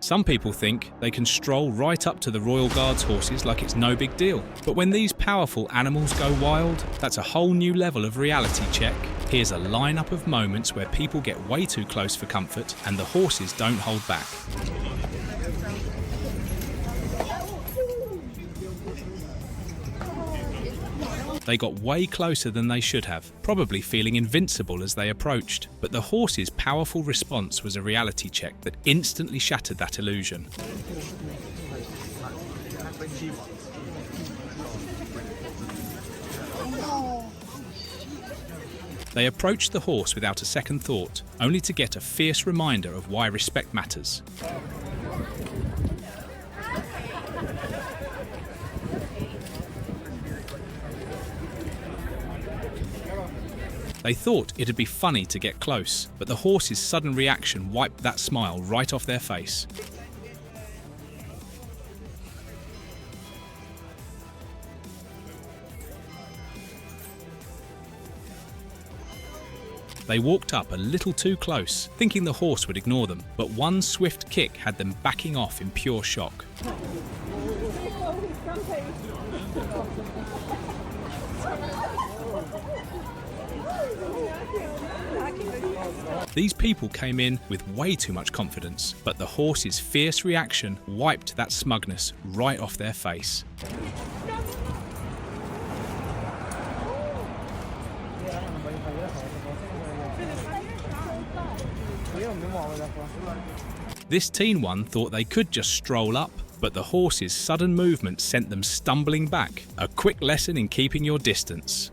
Some people think they can stroll right up to the Royal Guard's horses like it's no big deal. But when these powerful animals go wild, that's a whole new level of reality check. Here's a lineup of moments where people get way too close for comfort and the horses don't hold back. They got way closer than they should have, probably feeling invincible as they approached. But the horse's powerful response was a reality check that instantly shattered that illusion. They approached the horse without a second thought, only to get a fierce reminder of why respect matters. They thought it'd be funny to get close, but the horse's sudden reaction wiped that smile right off their face. They walked up a little too close, thinking the horse would ignore them, but one swift kick had them backing off in pure shock. These people came in with way too much confidence, but the horse's fierce reaction wiped that smugness right off their face. This teen one thought they could just stroll up, but the horse's sudden movement sent them stumbling back. A quick lesson in keeping your distance.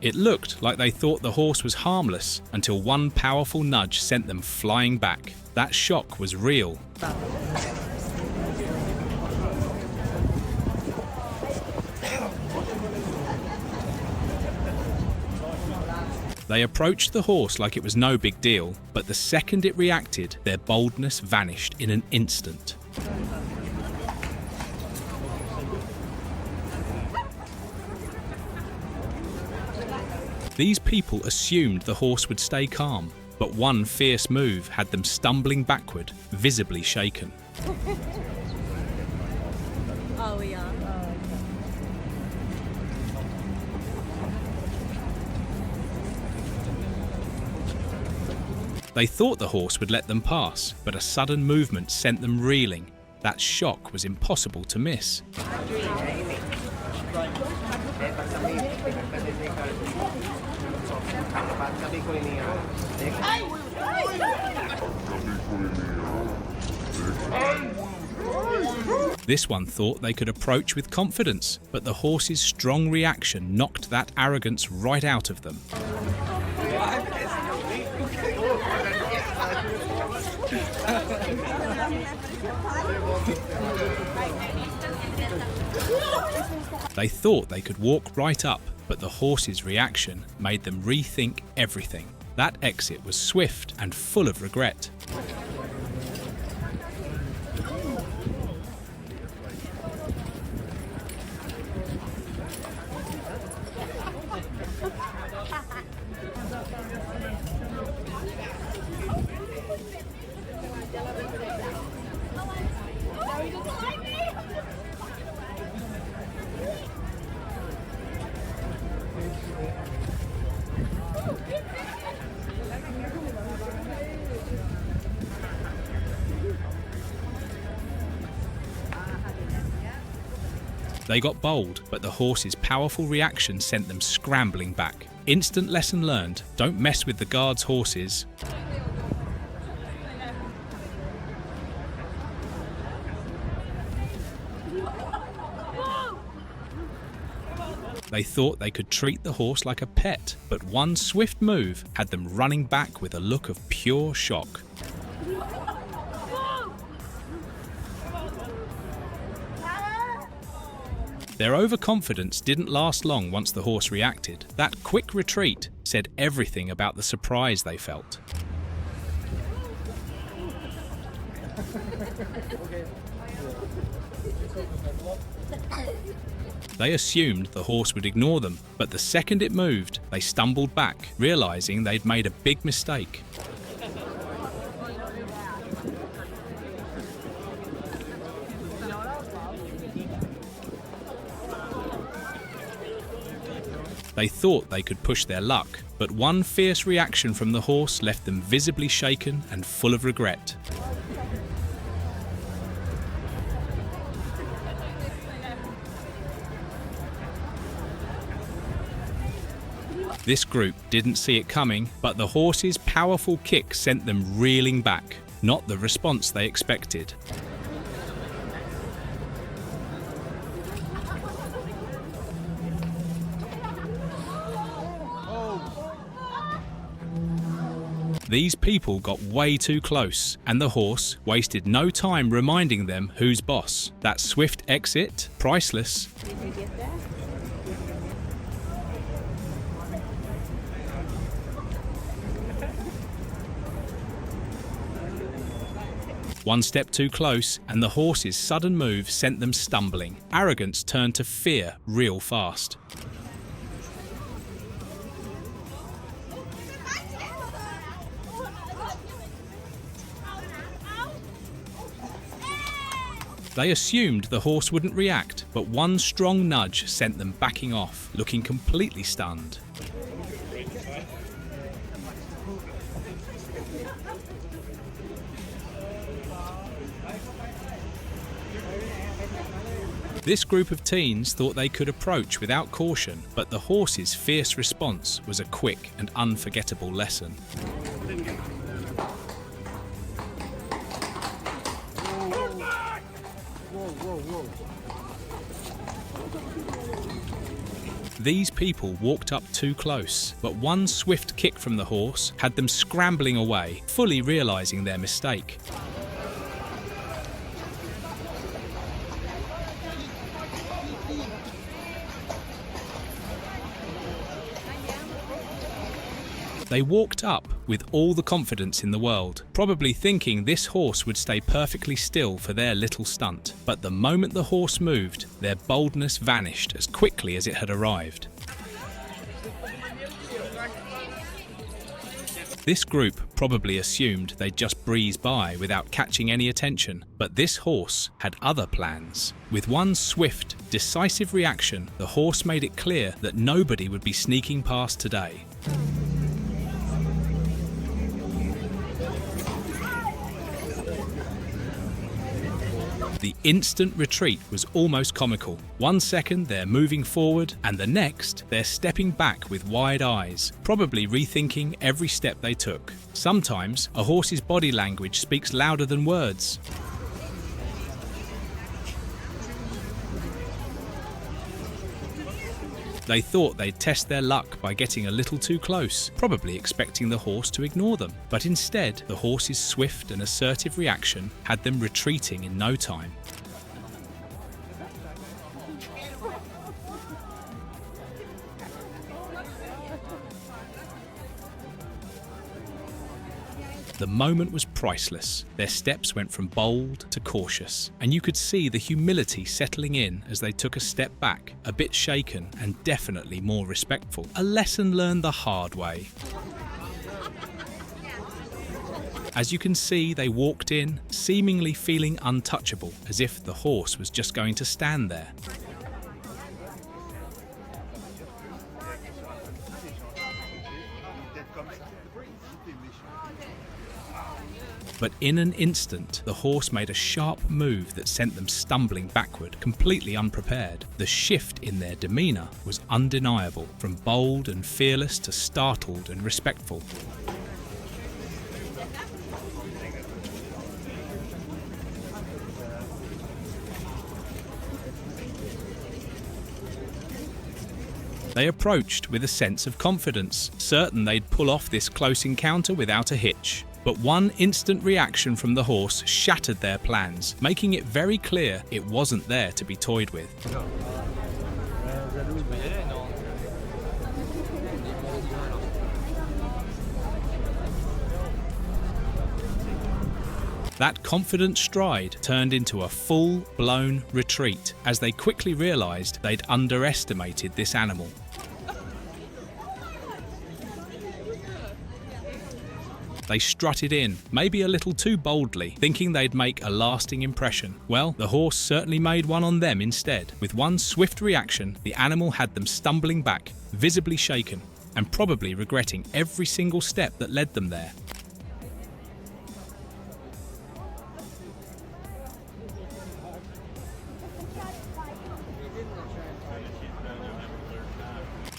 It looked like they thought the horse was harmless until one powerful nudge sent them flying back. That shock was real. They approached the horse like it was no big deal, but the second it reacted, their boldness vanished in an instant. These people assumed the horse would stay calm, but one fierce move had them stumbling backward, visibly shaken. Oh, yeah. They thought the horse would let them pass, but a sudden movement sent them reeling. That shock was impossible to miss. This one thought they could approach with confidence, but the horse's strong reaction knocked that arrogance right out of them. They thought they could walk right up, but the horse's reaction made them rethink everything. That exit was swift and full of regret. They got bold, but the horse's powerful reaction sent them scrambling back. Instant lesson learned: don't mess with the guard's horses. They thought they could treat the horse like a pet, but one swift move had them running back with a look of pure shock. Their overconfidence didn't last long once the horse reacted. That quick retreat said everything about the surprise they felt. They assumed the horse would ignore them, but the second it moved, they stumbled back, realizing they'd made a big mistake. They thought they could push their luck, but one fierce reaction from the horse left them visibly shaken and full of regret. This group didn't see it coming, but the horse's powerful kick sent them reeling back, not the response they expected. These people got way too close, and the horse wasted no time reminding them who's boss. That swift exit, priceless. Did you get that? One step too close, and the horse's sudden move sent them stumbling. Arrogance turned to fear real fast. They assumed the horse wouldn't react, but one strong nudge sent them backing off, looking completely stunned. This group of teens thought they could approach without caution, but the horse's fierce response was a quick and unforgettable lesson. These people walked up too close, but one swift kick from the horse had them scrambling away, fully realizing their mistake. They walked up with all the confidence in the world, probably thinking this horse would stay perfectly still for their little stunt. But the moment the horse moved, their boldness vanished as quickly as it had arrived. This group probably assumed they'd just breeze by without catching any attention, but this horse had other plans. With one swift, decisive reaction, the horse made it clear that nobody would be sneaking past today. The instant retreat was almost comical. 1 second they're moving forward, and the next they're stepping back with wide eyes, probably rethinking every step they took. Sometimes a horse's body language speaks louder than words. They thought they'd test their luck by getting a little too close, probably expecting the horse to ignore them. But instead, the horse's swift and assertive reaction had them retreating in no time. The moment was priceless. Their steps went from bold to cautious, and you could see the humility settling in as they took a step back, a bit shaken and definitely more respectful. A lesson learned the hard way. As you can see, they walked in, seemingly feeling untouchable, as if the horse was just going to stand there. But in an instant, the horse made a sharp move that sent them stumbling backward, completely unprepared. The shift in their demeanour was undeniable, from bold and fearless to startled and respectful. They approached with a sense of confidence, certain they'd pull off this close encounter without a hitch. But one instant reaction from the horse shattered their plans, making it very clear it wasn't there to be toyed with. That confident stride turned into a full-blown retreat as they quickly realised they'd underestimated this animal. They strutted in, maybe a little too boldly, thinking they'd make a lasting impression. Well, the horse certainly made one on them instead. With one swift reaction, the animal had them stumbling back, visibly shaken, and probably regretting every single step that led them there.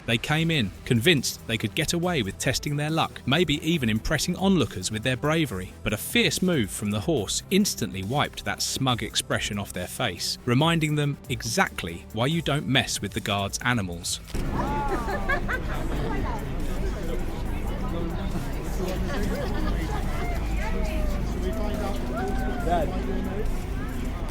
They came in, convinced they could get away with testing their luck, maybe even impressing onlookers with their bravery. But a fierce move from the horse instantly wiped that smug expression off their face, reminding them exactly why you don't mess with the guard's animals.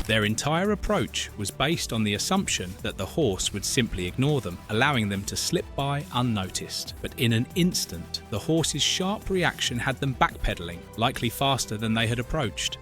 Their entire approach was based on the assumption that the horse would simply ignore them, allowing them to slip by unnoticed. But in an instant, the horse's sharp reaction had them backpedaling, likely faster than they had approached.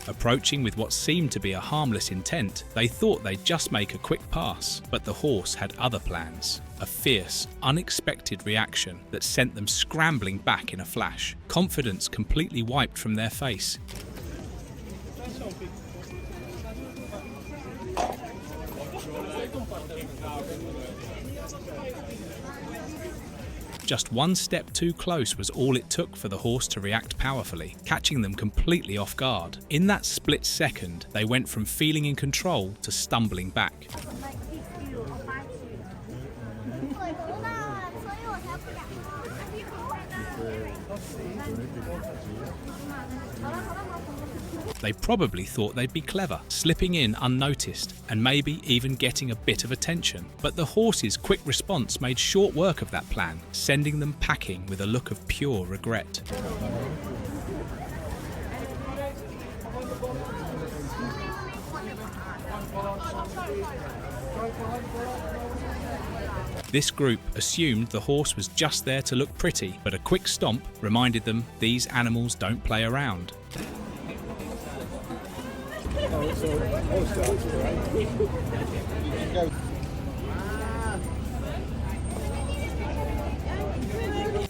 Approaching with what seemed to be a harmless intent, they thought they'd just make a quick pass, but the horse had other plans. A fierce, unexpected reaction that sent them scrambling back in a flash, confidence completely wiped from their face. Just one step too close was all it took for the horse to react powerfully, catching them completely off guard. In that split second, they went from feeling in control to stumbling back. They probably thought they'd be clever, slipping in unnoticed and maybe even getting a bit of attention. But the horse's quick response made short work of that plan, sending them packing with a look of pure regret. This group assumed the horse was just there to look pretty, but a quick stomp reminded them these animals don't play around.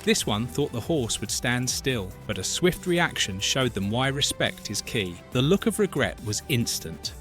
This one thought the horse would stand still, but a swift reaction showed them why respect is key. The look of regret was instant.